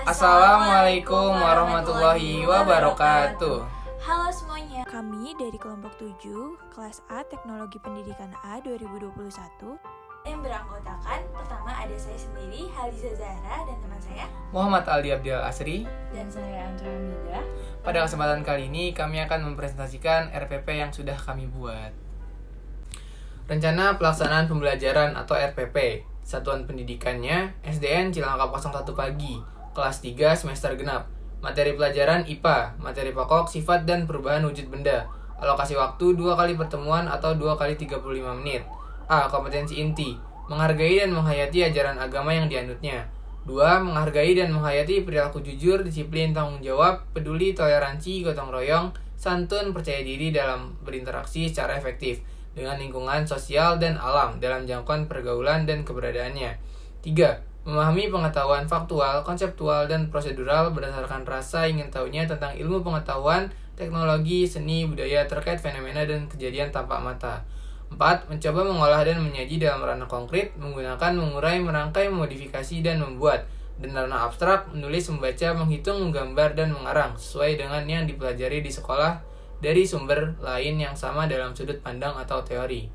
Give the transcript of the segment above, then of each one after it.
Assalamualaikum warahmatullahi wabarakatuh. Halo semuanya, kami dari kelompok 7, kelas A Teknologi Pendidikan A 2021 yang beranggotakan pertama ada saya sendiri, Haliza Zahra, dan teman saya Muhammad Aldi Abdil Asri. Dan saya Andrea Mida. Pada kesempatan kali ini kami akan mempresentasikan RPP yang sudah kami buat. Rencana Pelaksanaan Pembelajaran atau RPP, Satuan Pendidikannya SDN Cilangkap 01 Pagi, kelas 3 semester genap. Materi pelajaran IPA, materi pokok sifat dan perubahan wujud benda. Alokasi waktu 2 kali pertemuan atau 2 kali 35 menit. A. Kompetensi inti, menghargai dan menghayati ajaran agama yang dianutnya. 2. Menghargai dan menghayati perilaku jujur, disiplin, tanggung jawab, peduli, toleransi, gotong royong, santun, percaya diri dalam berinteraksi secara efektif dengan lingkungan sosial dan alam dalam jangkauan pergaulan dan keberadaannya. 3. Memahami pengetahuan faktual, konseptual, dan prosedural berdasarkan rasa ingin tahunya tentang ilmu pengetahuan, teknologi, seni, budaya terkait fenomena dan kejadian tampak mata. 4. Mencoba mengolah dan menyaji dalam ranah konkret, menggunakan, mengurai, merangkai, memodifikasi, dan membuat. Dan ranah abstrak, menulis, membaca, menghitung, menggambar, dan mengarang, sesuai dengan yang dipelajari di sekolah dari sumber lain yang sama dalam sudut pandang atau teori.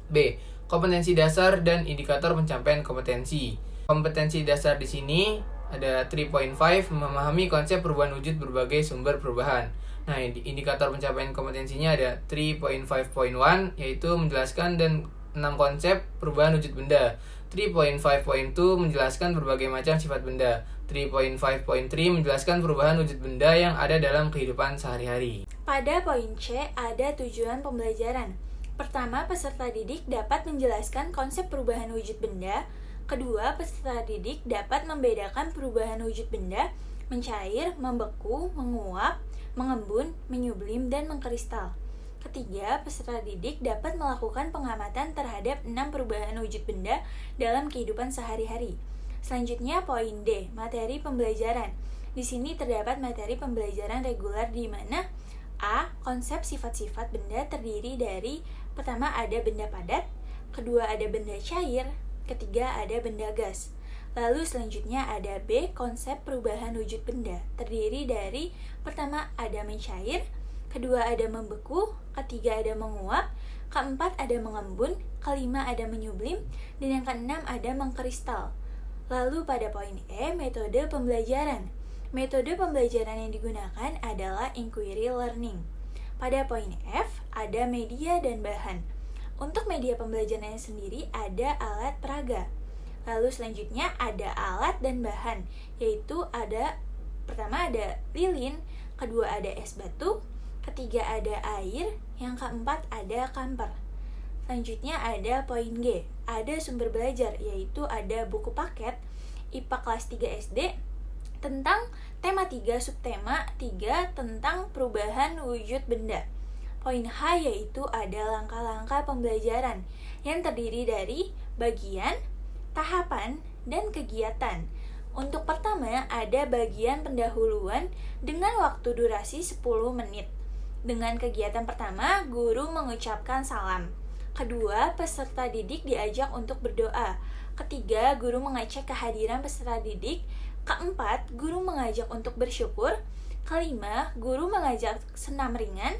B. Kompetensi dasar dan indikator pencapaian kompetensi. Kompetensi dasar di sini ada 3.5, memahami konsep perubahan wujud berbagai sumber perubahan. Nah, indikator pencapaian kompetensinya ada 3.5.1, yaitu menjelaskan dan 6 konsep perubahan wujud benda. 3.5.2 menjelaskan berbagai macam sifat benda. 3.5.3 menjelaskan perubahan wujud benda yang ada dalam kehidupan sehari-hari. Pada poin C ada tujuan pembelajaran. Pertama, peserta didik dapat menjelaskan konsep perubahan wujud benda. Kedua, peserta didik dapat membedakan perubahan wujud benda mencair, membeku, menguap, mengembun, menyublim, dan mengkristal. Ketiga, peserta didik dapat melakukan pengamatan terhadap 6 perubahan wujud benda dalam kehidupan sehari-hari. Selanjutnya, poin D, materi pembelajaran. Di sini terdapat materi pembelajaran reguler di mana A. Konsep sifat-sifat benda terdiri dari pertama ada benda padat, kedua ada benda cair, ketiga ada benda gas. Lalu selanjutnya ada B, konsep perubahan wujud benda. Terdiri dari pertama ada mencair, kedua ada membeku, ketiga ada menguap, keempat ada mengembun, kelima ada menyublim, dan yang keenam ada mengkristal. Lalu pada poin E, metode pembelajaran. Metode pembelajaran yang digunakan adalah inquiry learning. Pada poin F ada media dan bahan. Untuk media pembelajarannya sendiri ada alat peraga. Lalu selanjutnya ada alat dan bahan, yaitu ada pertama ada lilin, kedua ada es batu, ketiga ada air, yang keempat ada kamper. Selanjutnya ada poin G, ada sumber belajar, yaitu ada buku paket IPA kelas 3 SD tentang tema 3 subtema 3 tentang perubahan wujud benda. Poin H yaitu ada langkah-langkah pembelajaran yang terdiri dari bagian, tahapan, dan kegiatan. Untuk pertama ada bagian pendahuluan dengan waktu durasi 10 menit. Dengan kegiatan pertama, guru mengucapkan salam. Kedua, peserta didik diajak untuk berdoa. Ketiga, guru mengecek kehadiran peserta didik. Keempat, guru mengajak untuk bersyukur. Kelima, guru mengajak senam ringan.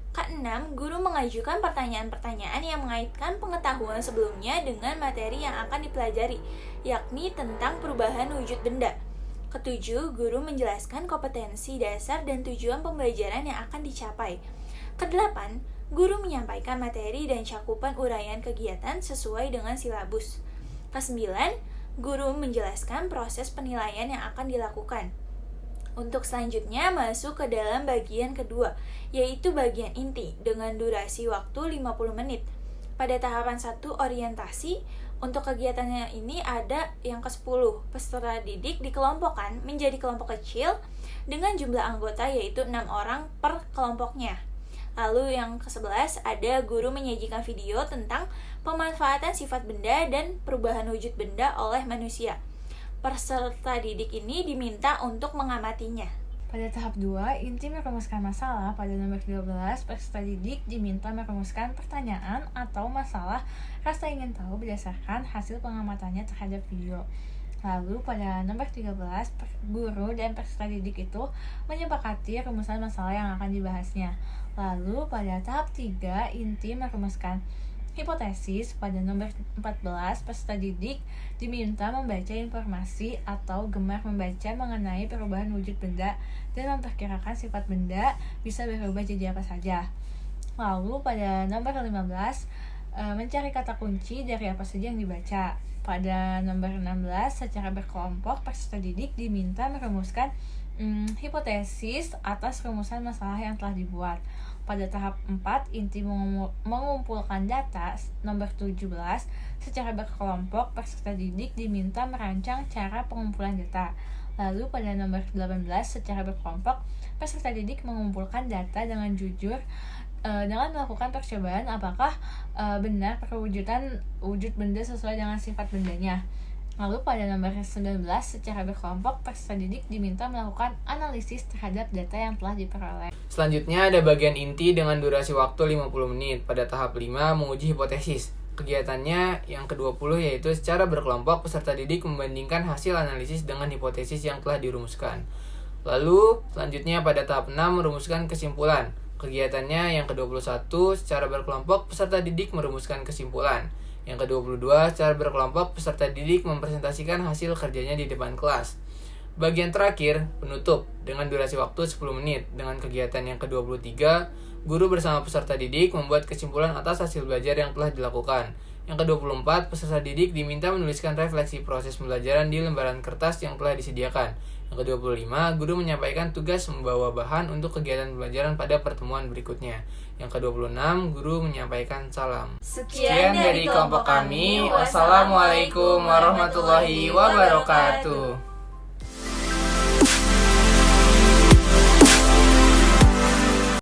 Keenam, guru mengajukan pertanyaan-pertanyaan yang mengaitkan pengetahuan sebelumnya dengan materi yang akan dipelajari, yakni tentang perubahan wujud benda. Ketujuh, guru menjelaskan kompetensi dasar dan tujuan pembelajaran yang akan dicapai. Kedelapan, guru menyampaikan materi dan cakupan uraian kegiatan sesuai dengan silabus. Kesembilan, guru menjelaskan proses penilaian yang akan dilakukan. Untuk selanjutnya masuk ke dalam bagian kedua, yaitu bagian inti dengan durasi waktu 50 menit. Pada tahapan 1 orientasi, untuk kegiatannya ini ada yang ke-10. Peserta didik dikelompokkan menjadi kelompok kecil dengan jumlah anggota yaitu 6 orang per kelompoknya. Lalu yang ke-11 ada guru menyajikan video tentang pemanfaatan sifat benda dan perubahan wujud benda oleh manusia. Peserta didik ini diminta untuk mengamatinya. Pada tahap 2, inti merumuskan masalah. Pada nomor 12, peserta didik diminta merumuskan pertanyaan atau masalah rasa ingin tahu berdasarkan hasil pengamatannya terhadap video. Lalu pada nomor 13, guru dan peserta didik itu menyepakati rumusan masalah yang akan dibahasnya. Lalu pada tahap 3, inti merumuskan hipotesis. Pada nomor 14, peserta didik diminta membaca informasi atau gemar membaca mengenai perubahan wujud benda dan memperkirakan sifat benda bisa berubah jadi apa saja. Lalu pada nomor 15, mencari kata kunci dari apa saja yang dibaca. Pada nomor 16, secara berkelompok peserta didik diminta merumuskan hipotesis atas rumusan masalah yang telah dibuat. Pada tahap 4, inti mengumpulkan data. Nomor 17, secara berkelompok peserta didik diminta merancang cara pengumpulan data. Lalu pada nomor 18, secara berkelompok peserta didik mengumpulkan data dengan jujur dengan melakukan percobaan apakah benar perwujudan wujud benda sesuai dengan sifat bendanya. Lalu pada nomor 19, secara berkelompok peserta didik diminta melakukan analisis terhadap data yang telah diperoleh. Selanjutnya ada bagian inti dengan durasi waktu 50 menit. Pada tahap 5, menguji hipotesis. Kegiatannya yang ke-20 yaitu secara berkelompok peserta didik membandingkan hasil analisis dengan hipotesis yang telah dirumuskan. Lalu selanjutnya pada tahap 6 merumuskan kesimpulan. Kegiatannya yang ke-21 secara berkelompok peserta didik merumuskan kesimpulan. Yang ke-22 secara berkelompok peserta didik mempresentasikan hasil kerjanya di depan kelas. Bagian terakhir, penutup dengan durasi waktu 10 menit. Dengan kegiatan yang ke-23, guru bersama peserta didik membuat kesimpulan atas hasil belajar yang telah dilakukan. Yang ke-24, peserta didik diminta menuliskan refleksi proses pembelajaran di lembaran kertas yang telah disediakan. Yang ke-25, guru menyampaikan tugas membawa bahan untuk kegiatan pembelajaran pada pertemuan berikutnya. Yang ke-26, guru menyampaikan salam. Sekian dari kelompok kami. Wassalamualaikum warahmatullahi wabarakatuh.